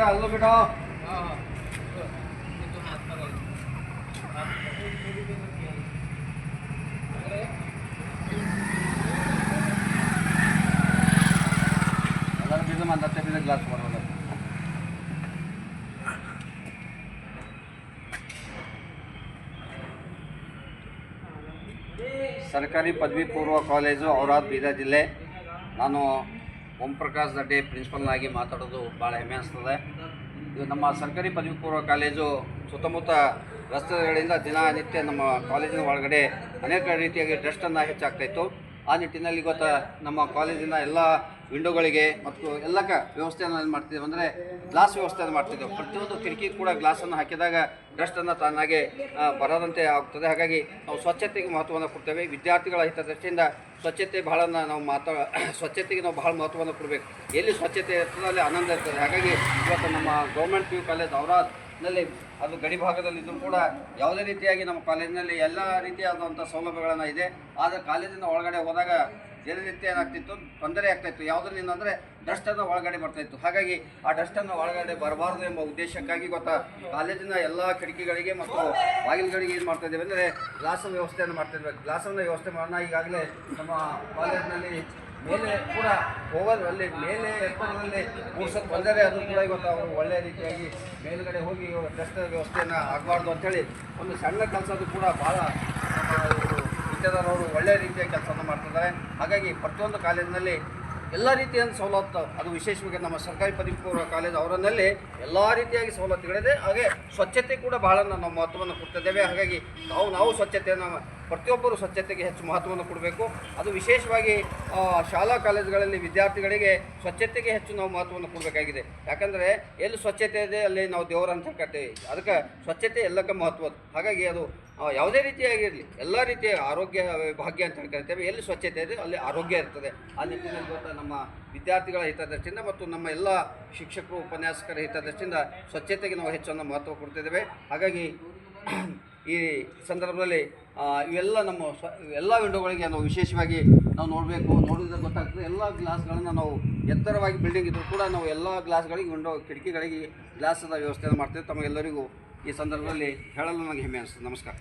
ಅಲ್ಲೂ ಬಿಡೋ ಎಲ್ಲರೂ ಬೀಜ ಮಂದತ್ತೆ ಬೀಜ ಗ್ಲಾಸ್ ಬರೋದು ಸರ್ಕಾರಿ ಪದವಿ ಪೂರ್ವ ಕಾಲೇಜು ಔರಾದ್ ಬೀದರ್ ಜಿಲ್ಲೆ. ನಾನು ಓಂ ಪ್ರಕಾಶ್ ದಡ್ಡೆ ಪ್ರಿನ್ಸಿಪಲ್ನಾಗಿ ಮಾತಾಡೋದು ಭಾಳ ಹೆಮ್ಮೆ ಅನಿಸ್ತದೆ. ಇದು ನಮ್ಮ ಸರ್ಕಾರಿ ಪದವಿ ಪೂರ್ವ ಕಾಲೇಜು ಸುತ್ತಮುತ್ತ ರಸ್ತೆಗಳಿಂದ ದಿನನಿತ್ಯ ನಮ್ಮ ಕಾಲೇಜಿನ ಒಳಗಡೆ ಅನೇಕ ರೀತಿಯಾಗಿ ಡಸ್ಟನ್ನು ಹೆಚ್ಚಾಗ್ತಾಯಿತ್ತು. ಆ ನಿಟ್ಟಿನಲ್ಲಿ ಇವತ್ತು ನಮ್ಮ ಕಾಲೇಜಿನ ಎಲ್ಲ ವಿಂಡೋಗಳಿಗೆ ಮತ್ತು ಎಲ್ಲಕ್ಕೆ ವ್ಯವಸ್ಥೆಯನ್ನು ಏನು ಮಾಡ್ತಿದ್ದೇವೆ ಅಂದರೆ ಗ್ಲಾಸ್ ವ್ಯವಸ್ಥೆಯನ್ನು ಮಾಡ್ತಿದ್ದೇವೆ. ಪ್ರತಿಯೊಂದು ಕಿಟಕಿ ಕೂಡ ಗ್ಲಾಸನ್ನು ಹಾಕಿದಾಗ ಡಸ್ಟನ್ನು ತಾನಾಗೆ ಬರದಂತೆ ಆಗ್ತದೆ. ಹಾಗಾಗಿ ನಾವು ಸ್ವಚ್ಛತೆಗೆ ಮಹತ್ವವನ್ನು ಕೊಡ್ತೇವೆ. ವಿದ್ಯಾರ್ಥಿಗಳ ಹಿತದೃಷ್ಟಿಯಿಂದ ಸ್ವಚ್ಛತೆ ಸ್ವಚ್ಛತೆಗೆ ನಾವು ಬಹಳ ಮಹತ್ವವನ್ನು ಕೊಡಬೇಕು. ಎಲ್ಲಿ ಸ್ವಚ್ಛತೆ ಇರ್ತದೆ ಅಲ್ಲಿ ಆನಂದ ಇರ್ತದೆ. ಹಾಗಾಗಿ ಇವತ್ತು ನಮ್ಮ ಗೌರ್ಮೆಂಟ್ PU ಕಾಲೇಜ್ ಔರಾದ್ನಲ್ಲಿ ಅದು ಗಡಿ ಭಾಗದಲ್ಲಿದ್ದರೂ ಕೂಡ ಯಾವುದೇ ರೀತಿಯಾಗಿ ನಮ್ಮ ಕಾಲೇಜಿನಲ್ಲಿ ಎಲ್ಲ ರೀತಿಯಾದಂಥ ಸೌಲಭ್ಯಗಳನ್ನು ಇದೆ. ಆದರೆ ಕಾಲೇಜಿನ ಒಳಗಡೆ ಹೋದಾಗ ದಿನನಿತ್ಯ ಏನಾಗ್ತಿತ್ತು, ತೊಂದರೆ ಆಗ್ತಾಯಿತ್ತು. ಯಾವುದರಿಂದ ಅಂದರೆ ಡಸ್ಟನ್ನು ಒಳಗಡೆ ಬರ್ತಾಯಿತ್ತು. ಹಾಗಾಗಿ ಆ ಡಸ್ಟನ್ನು ಒಳಗಡೆ ಬರಬಾರ್ದು ಎಂಬ ಉದ್ದೇಶಕ್ಕಾಗಿ ಗೊತ್ತಾ ಕಾಲೇಜಿನ ಎಲ್ಲ ಕಿಟಕಿಗಳಿಗೆ ಮತ್ತು ಬಾಗಿಲುಗಳಿಗೆ ಏನು ಮಾಡ್ತಾಯಿದ್ದೇವೆ ಅಂದರೆ ಗ್ಲಾಸ್ ವ್ಯವಸ್ಥೆಯನ್ನು ಮಾಡ್ತಾಯಿದ್ದೇವೆ. ಗ್ಲಾಸನ್ನು ವ್ಯವಸ್ಥೆ ಮಾಡೋಣ. ಈಗಾಗಲೇ ನಮ್ಮ ಕಾಲೇಜಿನಲ್ಲಿ ಮೇಲೆ ಕೂಡ ಹೋಗೋದ್ರಲ್ಲಿ ಮೇಲೆ ಎತ್ತರದಲ್ಲಿ ಮೂರ್ಸೋದು ಬಂದರೆ ಅದು ಕೂಡ ಇವತ್ತು ಅವರು ಒಳ್ಳೆಯ ರೀತಿಯಾಗಿ ಮೇಲುಗಡೆ ಹೋಗಿ ಡಸ್ಟ್ ವ್ಯವಸ್ಥೆಯನ್ನು ಆಗಬಾರ್ದು ಅಂಥೇಳಿ ಒಂದು ಸಣ್ಣ ಕೆಲಸದ್ದು ಕೂಡ ಭಾಳ ವಿದ್ಯಾರ್ಥಿಗಳು ಒಳ್ಳೆಯ ರೀತಿಯ ಕೆಲಸವನ್ನು ಮಾಡ್ತಿದ್ದಾರೆ. ಹಾಗಾಗಿ ಪ್ರತಿಯೊಂದು ಕಾಲೇಜಿನಲ್ಲಿ ಎಲ್ಲ ರೀತಿಯ ಸವಲತ್ತು, ಅದು ವಿಶೇಷವಾಗಿ ನಮ್ಮ ಸರ್ಕಾರಿ ಪದವಿ ಪೂರ್ವ ಕಾಲೇಜ್ ಅವರನ್ನಲ್ಲಿ ಎಲ್ಲ ರೀತಿಯಾಗಿ ಸವಲತ್ತುಗಳಿದೆ. ಹಾಗೆ ಸ್ವಚ್ಛತೆ ಕೂಡ ಬಹಳ ನಾವು ಮಹತ್ವವನ್ನು ಕೊಡ್ತಿದ್ದೇವೆ. ಹಾಗಾಗಿ ನಾವು ಸ್ವಚ್ಛತೆಯನ್ನು ಪ್ರತಿಯೊಬ್ಬರು ಸ್ವಚ್ಛತೆಗೆ ಹೆಚ್ಚು ಮಹತ್ವವನ್ನು ಕೊಡಬೇಕು. ಅದು ವಿಶೇಷವಾಗಿ ಶಾಲಾ ಕಾಲೇಜುಗಳಲ್ಲಿ ವಿದ್ಯಾರ್ಥಿಗಳಿಗೆ ಸ್ವಚ್ಛತೆಗೆ ಹೆಚ್ಚು ನಾವು ಮಹತ್ವವನ್ನು ಕೊಡಬೇಕಾಗಿದೆ. ಯಾಕಂದರೆ ಎಲ್ಲಿ ಸ್ವಚ್ಛತೆ ಇದೆ ಅಲ್ಲಿ ನಾವು ದೇವರಂತ ಕಟ್ಟೇವೆ. ಅದಕ್ಕೆ ಸ್ವಚ್ಛತೆ ಎಲ್ಲಕ್ಕೆ ಮಹತ್ವದ್ದು. ಹಾಗಾಗಿ ಅದು ಯಾವುದೇ ರೀತಿಯಾಗಿರಲಿ ಎಲ್ಲ ರೀತಿಯ ಆರೋಗ್ಯ ಭಾಗ್ಯ ಅಂತ ಕರಿತೇವೆ. ಎಲ್ಲಿ ಸ್ವಚ್ಛತೆ ಇದೆ ಅಲ್ಲಿ ಆರೋಗ್ಯ ಇರ್ತದೆ. ಆ ನಿಟ್ಟಿನಲ್ಲಿ ಇವತ್ತು ನಮ್ಮ ವಿದ್ಯಾರ್ಥಿಗಳ ಹಿತದೃಷ್ಟಿಯಿಂದ ಮತ್ತು ನಮ್ಮ ಎಲ್ಲ ಶಿಕ್ಷಕರು ಉಪನ್ಯಾಸಕರ ಹಿತದೃಷ್ಟಿಯಿಂದ ಸ್ವಚ್ಛತೆಗೆ ನಾವು ಹೆಚ್ಚನ್ನು ಮಹತ್ವ ಕೊಡ್ತಿದ್ದೇವೆ. ಹಾಗಾಗಿ ಈ ಸಂದರ್ಭದಲ್ಲಿ ಇವೆಲ್ಲ ನಮ್ಮ ಎಲ್ಲ ವಿಂಡೋಗಳಿಗೆ ನಾವು ವಿಶೇಷವಾಗಿ ನಾವು ನೋಡಿದ್ರೆ ಗೊತ್ತಾಗ್ತದೆ. ಎಲ್ಲ ಗ್ಲಾಸ್ಗಳನ್ನು ನಾವು ಎತ್ತರವಾಗಿ ಬಿಲ್ಡಿಂಗ್ ಇದ್ದರೂ ಕೂಡ ನಾವು ಎಲ್ಲ ಗ್ಲಾಸ್ಗಳಿಗೆ ಕಿಟಕಿಗಳಿಗೆ ಗ್ಲಾಸದ ವ್ಯವಸ್ಥೆಯನ್ನು ಮಾಡ್ತೇವೆ. ತಮಗೆಲ್ಲರಿಗೂ ಈ ಸಂದರ್ಭದಲ್ಲಿ ಹೇಳಲು ನನಗೆ ಹೆಮ್ಮೆ ಅನಿಸ್ತದೆ. ನಮಸ್ಕಾರ.